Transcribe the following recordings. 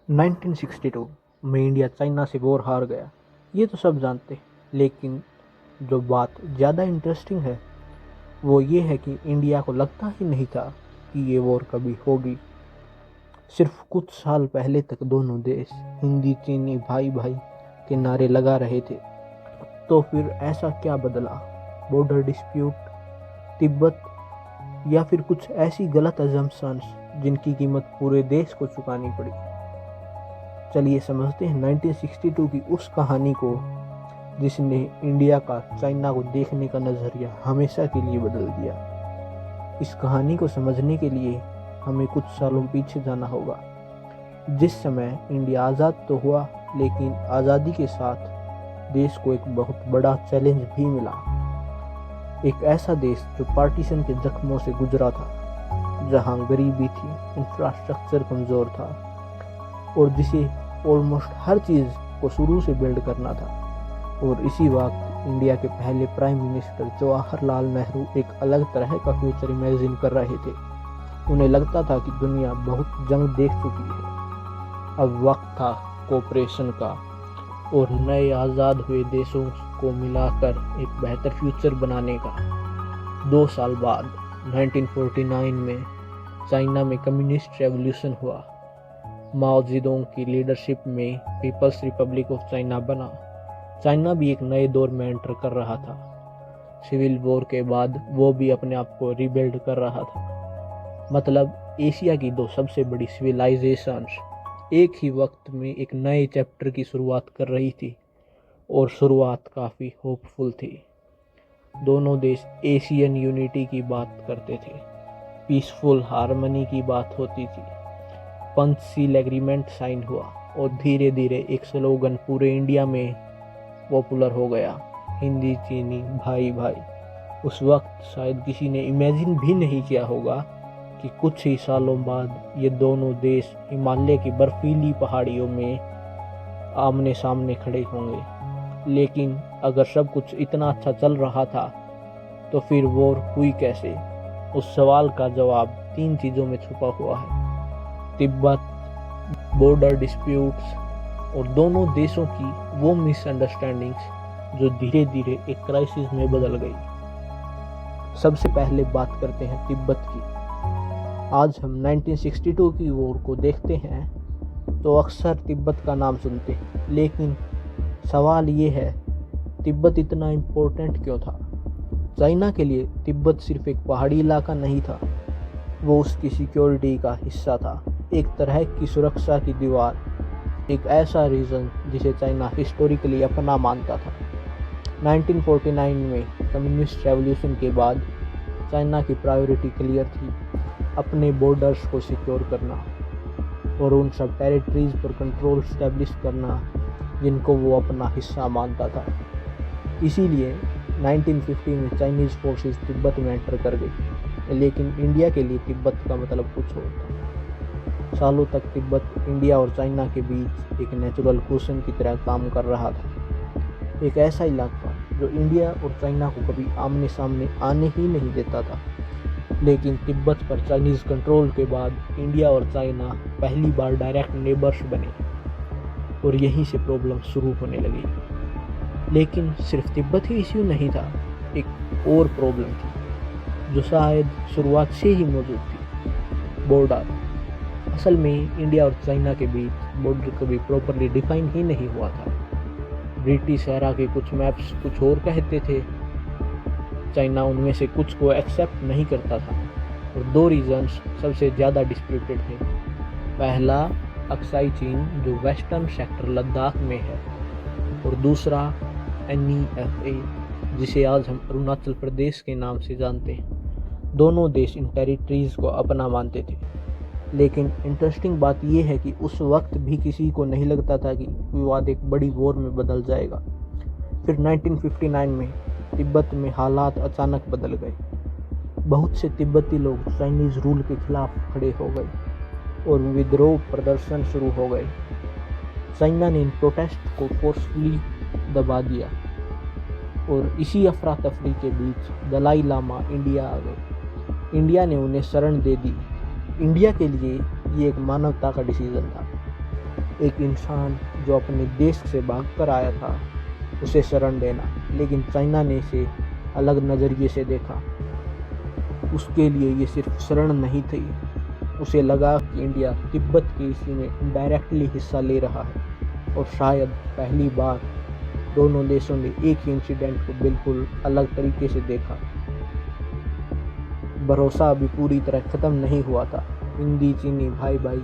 1962 में India China से war हार गया, ये तो सब जानते हैं। लेकिन जो बात ज़्यादा इंटरेस्टिंग है वो ये है कि इंडिया को लगता ही नहीं था कि ये वॉर कभी होगी। सिर्फ कुछ साल पहले तक दोनों देश हिंदी चीनी भाई भाई के नारे लगा रहे थे। तो फिर ऐसा क्या बदला? बॉर्डर डिस्प्यूट, तिब्बत, या फिर कुछ ऐसी गलत अजम्पशंस जिनकी कीमत पूरे देश को चुकानी पड़ी? चलिए समझते हैं 1962 की उस कहानी को जिसने इंडिया का चाइना को देखने का नज़रिया हमेशा के लिए बदल दिया। इस कहानी को समझने के लिए हमें कुछ सालों पीछे जाना होगा, जिस समय इंडिया आज़ाद तो हुआ, लेकिन आज़ादी के साथ देश को एक बहुत बड़ा चैलेंज भी मिला। एक ऐसा देश जो पार्टीशन के जख्मों से गुजरा था, जहां गरीबी थी, इंफ्रास्ट्रक्चर कमज़ोर था और जिसे ऑलमोस्ट हर चीज़ को शुरू से बिल्ड करना था। और इसी वक्त इंडिया के पहले प्राइम मिनिस्टर जवाहरलाल नेहरू एक अलग तरह का फ्यूचर इमेजिन कर रहे थे। उन्हें लगता था कि दुनिया बहुत जंग देख चुकी है, अब वक्त था कोऑपरेशन का और नए आज़ाद हुए देशों को मिलाकर एक बेहतर फ्यूचर बनाने का। 2 साल बाद 1949 में चाइना में कम्युनिस्ट रेवोल्यूशन हुआ। माओ जेडोंग की लीडरशिप में पीपल्स रिपब्लिक ऑफ चाइना बना। चाइना भी एक नए दौर में एंटर कर रहा था। सिविल वॉर के बाद वो भी अपने आप को रिबिल्ड कर रहा था। मतलब एशिया की 2 सबसे बड़ी सिविलाइजेशंस एक ही वक्त में एक नए चैप्टर की शुरुआत कर रही थी, और शुरुआत काफ़ी होपफुल थी। दोनों देश एशियन यूनिटी की बात करते थे, पीसफुल हार्मनी की बात होती थी। पंचशील एग्रीमेंट साइन हुआ और धीरे धीरे एक स्लोगन पूरे इंडिया में पॉपुलर हो गया, हिंदी चीनी भाई भाई। उस वक्त शायद किसी ने इमेजिन भी नहीं किया होगा कि कुछ ही सालों बाद ये दोनों देश हिमालय की बर्फीली पहाड़ियों में आमने सामने खड़े होंगे। लेकिन अगर सब कुछ इतना अच्छा चल रहा था तो फिर वॉर हुई कैसे? उस सवाल का जवाब 3 चीज़ों में छुपा हुआ है: तिब्बत, बॉर्डर डिस्प्यूट्स और दोनों देशों की वो मिसअंडरस्टैंडिंग्स जो धीरे धीरे एक क्राइसिस में बदल गई। सबसे पहले बात करते हैं तिब्बत की। आज हम 1962 की वॉर को देखते हैं तो अक्सर तिब्बत का नाम सुनते हैं, लेकिन सवाल ये है, तिब्बत इतना इम्पोर्टेंट क्यों था? चाइना के लिए तिब्बत सिर्फ एक पहाड़ी इलाका नहीं था, वो उसकी सिक्योरिटी का हिस्सा था, एक तरह की सुरक्षा की दीवार, एक ऐसा रीजन जिसे चाइना हिस्टोरिकली अपना मानता था। 1949 में कम्युनिस्ट रेवोल्यूशन के बाद चाइना की प्रायोरिटी क्लियर थी, अपने बॉर्डर्स को सिक्योर करना और उन सब टेरिटरीज पर कंट्रोल स्टैब्लिश करना जिनको वो अपना हिस्सा मानता था। इसीलिए 1950 में चाइनीज़ फोर्सेस तिब्बत में एंटर कर गई। लेकिन इंडिया के लिए तिब्बत का मतलब कुछ और था। सालों तक तिब्बत इंडिया और चाइना के बीच एक नेचुरल क्वेश्चन की तरह काम कर रहा था, एक ऐसा इलाका जो इंडिया और चाइना को कभी आमने सामने आने ही नहीं देता था। लेकिन तिब्बत पर चाइनीज़ कंट्रोल के बाद इंडिया और चाइना पहली बार डायरेक्ट नेबर्स बने और यहीं से प्रॉब्लम शुरू होने लगी। लेकिन सिर्फ तिब्बत ही इश्यू नहीं था, एक और प्रॉब्लम थी जो शायद शुरुआत से ही मौजूद थी: बॉर्डर। असल में इंडिया और चाइना के बीच बॉर्डर कभी प्रॉपरली डिफाइन ही नहीं हुआ था। ब्रिटिश एरा के कुछ मैप्स कुछ और कहते थे, चाइना उनमें से कुछ को एक्सेप्ट नहीं करता था, और 2 रीजन्स सबसे ज़्यादा डिस्प्यूटेड थे। पहला अक्साई चीन जो वेस्टर्न सेक्टर लद्दाख में है, और दूसरा NEFA जिसे आज हम अरुणाचल प्रदेश के नाम से जानते हैं। दोनों देश इन टेरिटरीज़ को अपना मानते थे। लेकिन इंटरेस्टिंग बात यह है कि उस वक्त भी किसी को नहीं लगता था कि विवाद एक बड़ी वॉर में बदल जाएगा। फिर 1959 में तिब्बत में हालात अचानक बदल गए। बहुत से तिब्बती लोग चाइनीज़ रूल के खिलाफ खड़े हो गए और विद्रोह प्रदर्शन शुरू हो गए। चाइना ने इन प्रोटेस्ट को फोर्सफुली दबा दिया और इसी अफरा तफरी के बीच दलाई लामा इंडिया आ गए। इंडिया ने उन्हें शरण दे दी। इंडिया के लिए ये एक मानवता का डिसीजन था। एक इंसान जो अपने देश से भागकर आया था उसे शरण देना, लेकिन चाइना ने इसे अलग नज़रिए से देखा। उसके लिए ये सिर्फ शरण नहीं थी, उसे लगा कि इंडिया तिब्बत के इसी में इनडायरेक्टली हिस्सा ले रहा है और शायद पहली बार दोनों देशों ने एक ही इंसिडेंट को बिल्कुल अलग तरीके से देखा। भरोसा अभी पूरी तरह ख़त्म नहीं हुआ था। हिंदी चीनी भाई भाई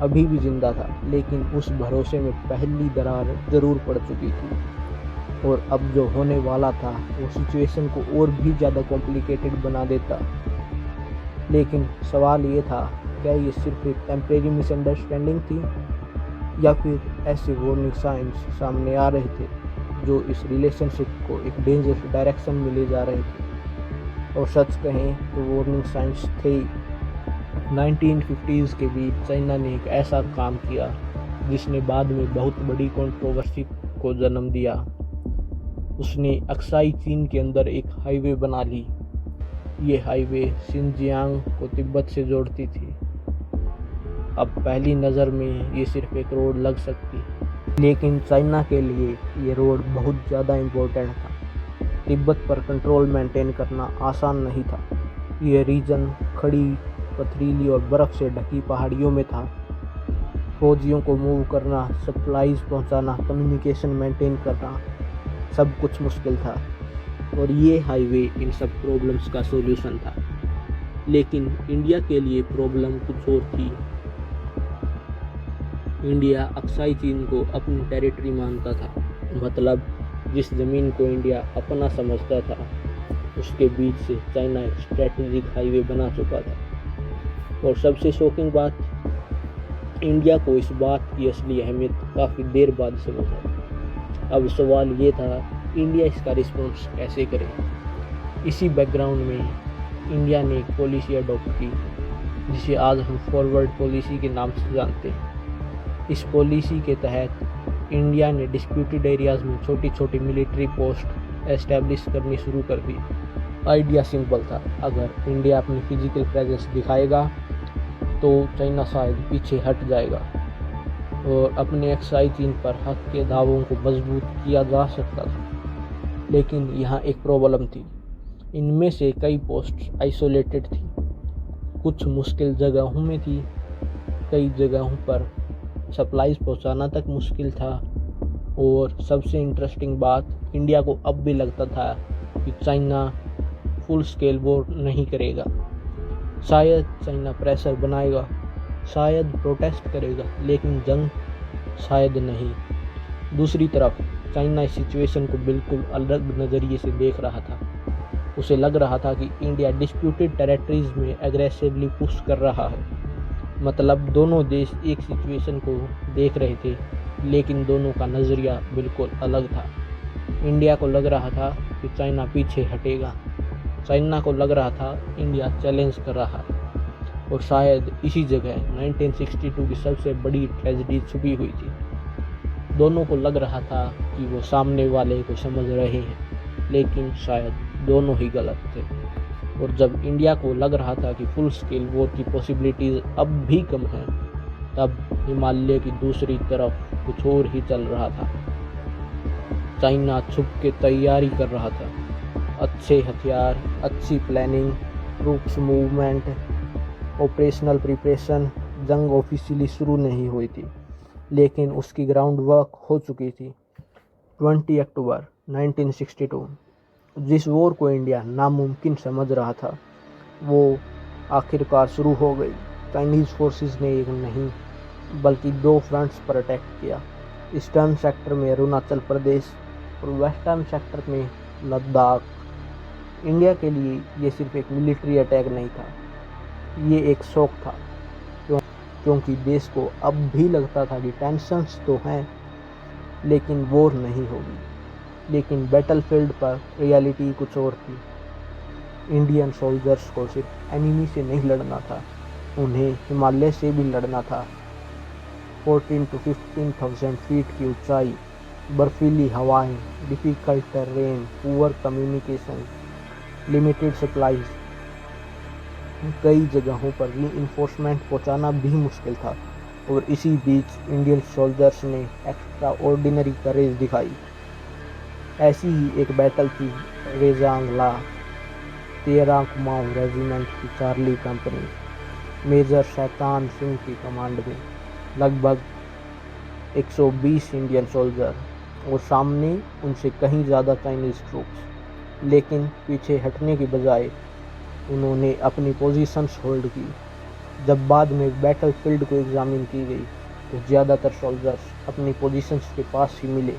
अभी भी जिंदा था, लेकिन उस भरोसे में पहली दरार ज़रूर पड़ चुकी थी और अब जो होने वाला था वो सिचुएशन को और भी ज़्यादा कॉम्प्लिकेटेड बना देता। लेकिन सवाल ये था, क्या ये सिर्फ एक टेम्परेरी मिसअंडरस्टैंडिंग थी या फिर ऐसे वार्निंग साइंस सामने आ रहे थे जो इस रिलेशनशिप को एक डेंजरस डायरेक्शन में ले जा रहे थे। और सच कहें तो वार्निंग साइंस थे। 1950s के बीच चाइना ने एक ऐसा काम किया जिसने बाद में बहुत बड़ी कंट्रोवर्सी को जन्म दिया। उसने अक्साई चीन के अंदर एक हाईवे बना ली। ये हाईवे शिनजियांग को तिब्बत से जोड़ती थी। अब पहली नज़र में ये सिर्फ एक रोड लग सकती, लेकिन चाइना के लिए ये रोड बहुत ज़्यादा इम्पोर्टेंट था। तिब्बत पर कंट्रोल मेंटेन करना आसान नहीं था। ये रीजन खड़ी, पथरीली और बर्फ़ से ढकी पहाड़ियों में था। फौजियों को मूव करना, सप्लाईज पहुंचाना, कम्युनिकेशन मेंटेन करना, सब कुछ मुश्किल था और ये हाईवे इन सब प्रॉब्लम्स का सॉल्यूशन था। लेकिन इंडिया के लिए प्रॉब्लम कुछ और थी। इंडिया अक्साई चीन को अपनी टेरिटरी मानता था, मतलब जिस ज़मीन को इंडिया अपना समझता था उसके बीच से चाइना एक स्ट्रेटेजिक हाईवे बना चुका था। और सबसे शॉकिंग बात, इंडिया को इस बात की असली अहमियत काफ़ी देर बाद समझ आई। अब सवाल ये था, इंडिया इसका रिस्पॉन्स कैसे करे। इसी बैकग्राउंड में इंडिया ने एक पॉलिसी अडॉप्ट की जिसे आज हम फॉरवर्ड पॉलिसी के नाम से जानते हैं। इस पॉलिसी के तहत इंडिया ने डिस्प्यूटेड एरियाज़ में छोटी छोटी मिलिट्री पोस्ट एस्टैब्लिश करनी शुरू कर दी। आइडिया सिंपल था, अगर इंडिया अपनी फिजिकल प्रेजेंस दिखाएगा तो चाइना शायद पीछे हट जाएगा और अपने अक्साई चीन पर हक के दावों को मजबूत किया जा सकता था। लेकिन यहाँ एक प्रॉब्लम थी, इनमें से कई पोस्ट आइसोलेटेड थी, कुछ मुश्किल जगहों में थी, कई जगहों पर सप्लाईज पहुँचाना तक मुश्किल था। और सबसे इंटरेस्टिंग बात, इंडिया को अब भी लगता था कि चाइना फुल स्केल वॉर नहीं करेगा। शायद चाइना प्रेशर बनाएगा, शायद प्रोटेस्ट करेगा, लेकिन जंग शायद नहीं। दूसरी तरफ चाइना इस सिचुएशन को बिल्कुल अलग नज़रिए से देख रहा था। उसे लग रहा था कि इंडिया डिस्प्यूटेड टेरिटरीज में एग्रेसिवली पुश कर रहा है। मतलब दोनों देश एक सिचुएशन को देख रहे थे, लेकिन दोनों का नज़रिया बिल्कुल अलग था। इंडिया को लग रहा था कि चाइना पीछे हटेगा, चाइना को लग रहा था इंडिया चैलेंज कर रहा है। और शायद इसी जगह 1962 की सबसे बड़ी ट्रेजेडी छुपी हुई थी। दोनों को लग रहा था कि वो सामने वाले को समझ रहे हैं, लेकिन शायद दोनों ही गलत थे। और जब इंडिया को लग रहा था कि फुल स्केल वॉर की पॉसिबिलिटीज़ अब भी कम हैं, तब हिमालय की दूसरी तरफ कुछ और ही चल रहा था। चाइना छुप के तैयारी कर रहा था, अच्छे हथियार, अच्छी planning, troops movement, operational preparation. जंग ऑफिशियली शुरू नहीं हुई थी, लेकिन उसकी ग्राउंड वर्क हो चुकी थी। 20 अक्टूबर 1962 जिस वॉर को इंडिया नामुमकिन समझ रहा था वो आखिरकार शुरू हो गई। चाइनीज़ फोर्सेस ने एक नहीं बल्कि 2 फ्रंट्स पर अटैक किया। ईस्टर्न सेक्टर में अरुणाचल प्रदेश और वेस्टर्न सेक्टर में लद्दाख। इंडिया के लिए ये सिर्फ एक मिलिट्री अटैक नहीं था, ये एक शौक था, क्योंकि देश को अब भी लगता था कि टेंशन्स तो हैं लेकिन वॉर नहीं होगी। लेकिन बैटलफील्ड पर रियलिटी कुछ और थी। इंडियन सोल्जर्स को सिर्फ एनिमी से नहीं लड़ना था, उन्हें हिमालय से भी लड़ना था। 14 to 15,000 फीट की ऊंचाई, बर्फीली हवाएं, difficult terrain, poor communication, limited supplies. कई जगहों पर रीइंफोर्समेंट पहुंचाना भी मुश्किल था। और इसी बीच इंडियन सोल्जर्स ने एक्स्ट्रा ऑर्डिनरी करेज दिखाई। ऐसी ही एक बैटल थी रेजांग ला, 13 कुमाऊं रेजिमेंट की Charlie company major Shaitan Singh की कमांड में, लगभग 120 इंडियन सोल्जर और सामने उनसे कहीं ज़्यादा चाइनीज़ ट्रूप्स। लेकिन पीछे हटने की बजाय उन्होंने अपनी पोजीशंस होल्ड की। जब बाद में बैटल फील्ड को एग्जामिन की गई तो ज़्यादातर सोल्जर्स अपनी पोजीशंस के पास ही मिले,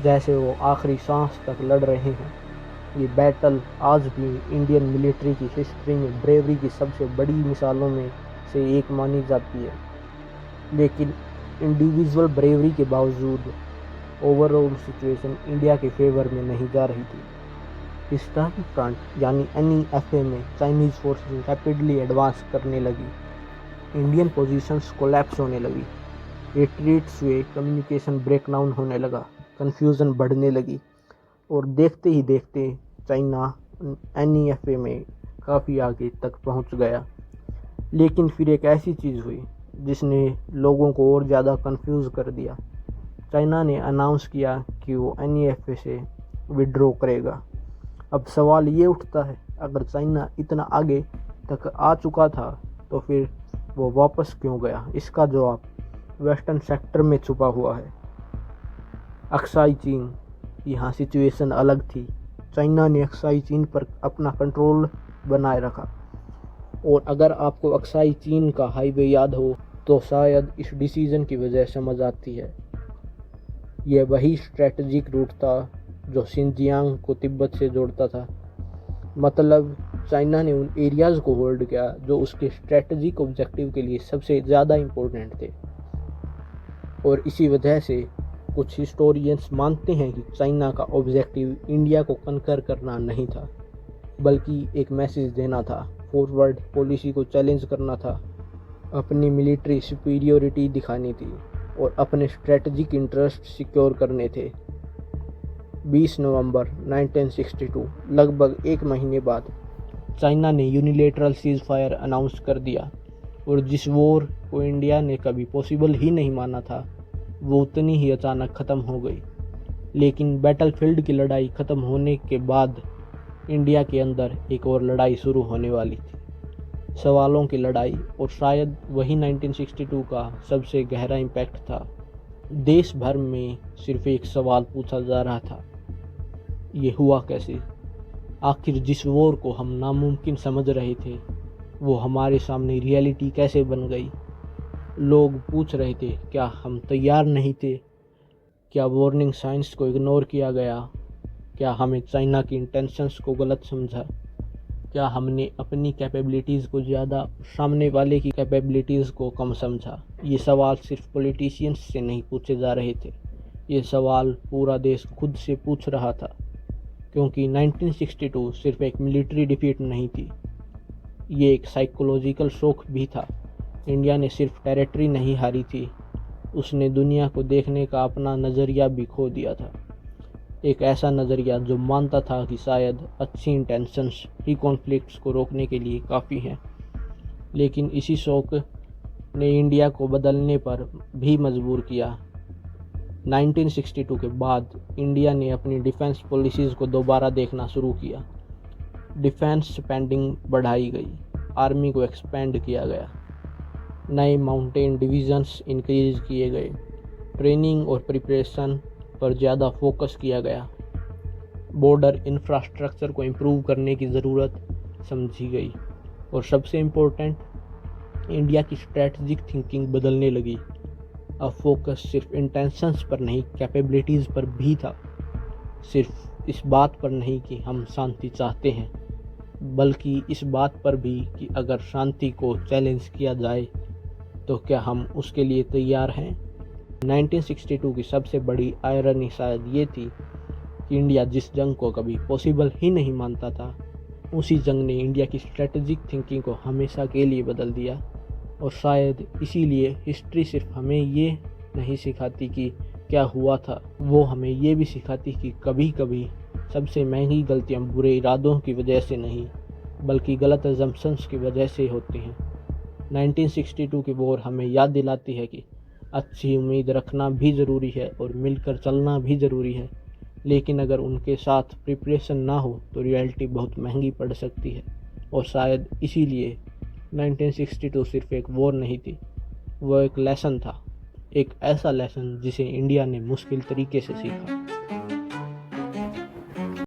जैसे वो आखिरी सांस तक लड़ रहे हैं। ये बैटल आज भी इंडियन मिलिट्री की हिस्ट्री में ब्रेवरी की सबसे बड़ी मिसालों में से एक मानी जाती है। लेकिन इंडिविजुअल ब्रेवरी के बावजूद ओवरऑल सिचुएशन इंडिया के फेवर में नहीं जा रही थी। ईस्टर्न फ्रंट यानी NEFA में चाइनीज़ फोर्सेस रैपिडली एडवांस करने लगी, इंडियन पोजीशंस कोलैप्स होने लगी, रिट्रीट्स हुए, कम्युनिकेशन ब्रेकडाउन होने लगा, कन्फ्यूज़न बढ़ने लगी और देखते ही देखते चाइना NEFA में काफ़ी आगे तक पहुंच गया। लेकिन फिर एक ऐसी चीज़ हुई जिसने लोगों को और ज़्यादा कंफ्यूज कर दिया। चाइना ने अनाउंस किया कि वो NEFA से विड्रॉ करेगा। अब सवाल ये उठता है, अगर चाइना इतना आगे तक आ चुका था तो फिर वो वापस क्यों गया? इसका जवाब वेस्टर्न सेक्टर में छुपा हुआ है। अक्साई चीन, यहाँ सिचुएशन अलग थी। चाइना ने अक्साई चीन पर अपना कंट्रोल बनाए रखा, और अगर आपको अक्साई चीन का हाईवे याद हो तो शायद इस डिसीजन की वजह समझ आती है। यह वही स्ट्रेटजिक रूट था जो शिनजियांग को तिब्बत से जोड़ता था। मतलब चाइना ने उन एरियाज़ को होल्ड किया जो उसके स्ट्रेटजिक ऑब्जेक्टिव के लिए सबसे ज़्यादा इम्पोर्टेंट थे। और इसी वजह से कुछ हिस्टोरियंस मानते हैं कि चाइना का ऑब्जेक्टिव इंडिया को कनकर करना नहीं था, बल्कि एक मैसेज देना था, फॉरवर्ड पॉलिसी को चैलेंज करना था, अपनी मिलिट्री सुपीरियोरिटी दिखानी थी और अपने स्ट्रेटजिक इंटरेस्ट सिक्योर करने थे। 20 नवंबर 1962, लगभग एक महीने बाद, चाइना ने यूनिलेटरल सीज फायर अनाउंस कर दिया, और जिस वॉर को इंडिया ने कभी पॉसिबल ही नहीं माना था वो उतनी ही अचानक ख़त्म हो गई। लेकिन बैटलफील्ड की लड़ाई ख़त्म होने के बाद इंडिया के अंदर एक और लड़ाई शुरू होने वाली थी, सवालों की लड़ाई, और शायद वही 1962 का सबसे गहरा इम्पैक्ट था। देश भर में सिर्फ एक सवाल पूछा जा रहा था, ये हुआ कैसे? आखिर जिस वॉर को हम नामुमकिन समझ रहे थे वो हमारे सामने रियलिटी कैसे बन गई? लोग पूछ रहे थे, क्या हम तैयार नहीं थे? क्या वार्निंग साइंस को इग्नोर किया गया? क्या हमें चाइना की इंटेंशंस को गलत समझा? क्या हमने अपनी कैपेबिलिटीज़ को ज़्यादा, सामने वाले की कैपेबिलिटीज़ को कम समझा? ये सवाल सिर्फ पॉलिटिशियंस से नहीं पूछे जा रहे थे, ये सवाल पूरा देश खुद से पूछ रहा था। क्योंकि 1962 सिर्फ एक मिलिट्री डिफीट नहीं थी, ये एक साइकोलॉजिकल शॉक भी था। इंडिया ने सिर्फ टेरिटरी नहीं हारी थी, उसने दुनिया को देखने का अपना नज़रिया भी खो दिया था। एक ऐसा नज़रिया जो मानता था कि शायद अच्छी इंटेंशंस ही कॉन्फ्लिक्ट्स को रोकने के लिए काफ़ी हैं। लेकिन इसी शौक ने इंडिया को बदलने पर भी मजबूर किया। 1962 के बाद इंडिया ने अपनी डिफेंस पॉलिसीज़ को दोबारा देखना शुरू किया। डिफेंस स्पेंडिंग बढ़ाई गई, आर्मी को एक्सपेंड किया गया, नए माउंटेन डिवीज़न्स इंक्रीज किए गए, ट्रेनिंग और प्रिपरेशन पर ज़्यादा फोकस किया गया, बॉर्डर इंफ्रास्ट्रक्चर को इम्प्रूव करने की ज़रूरत समझी गई, और सबसे इम्पोर्टेंट, इंडिया की स्ट्रेटजिक थिंकिंग बदलने लगी। अब फोकस सिर्फ इंटेंशंस पर नहीं, कैपेबिलिटीज़ पर भी था। सिर्फ इस बात पर नहीं कि हम शांति चाहते हैं, बल्कि इस बात पर भी कि अगर शांति को चैलेंज किया जाए तो क्या हम उसके लिए तैयार हैं। 1962 की सबसे बड़ी आयरनी शायद ये थी कि इंडिया जिस जंग को कभी पॉसिबल ही नहीं मानता था, उसी जंग ने इंडिया की स्ट्रेटजिक थिंकिंग को हमेशा के लिए बदल दिया। और शायद इसीलिए हिस्ट्री सिर्फ हमें ये नहीं सिखाती कि क्या हुआ था, वो हमें ये भी सिखाती कि कभी कभी सबसे महंगी गलतियाँ बुरे इरादों की वजह से नहीं, बल्कि गलत अजम्पशंस की वजह से होती हैं। 1962 की वॉर हमें याद दिलाती है कि अच्छी उम्मीद रखना भी ज़रूरी है और मिलकर चलना भी ज़रूरी है, लेकिन अगर उनके साथ प्रिपरेशन ना हो तो रियलिटी बहुत महंगी पड़ सकती है। और शायद इसीलिए 1962 सिर्फ एक वॉर नहीं थी, वो एक लेसन था, एक ऐसा लेसन जिसे इंडिया ने मुश्किल तरीके से सीखा।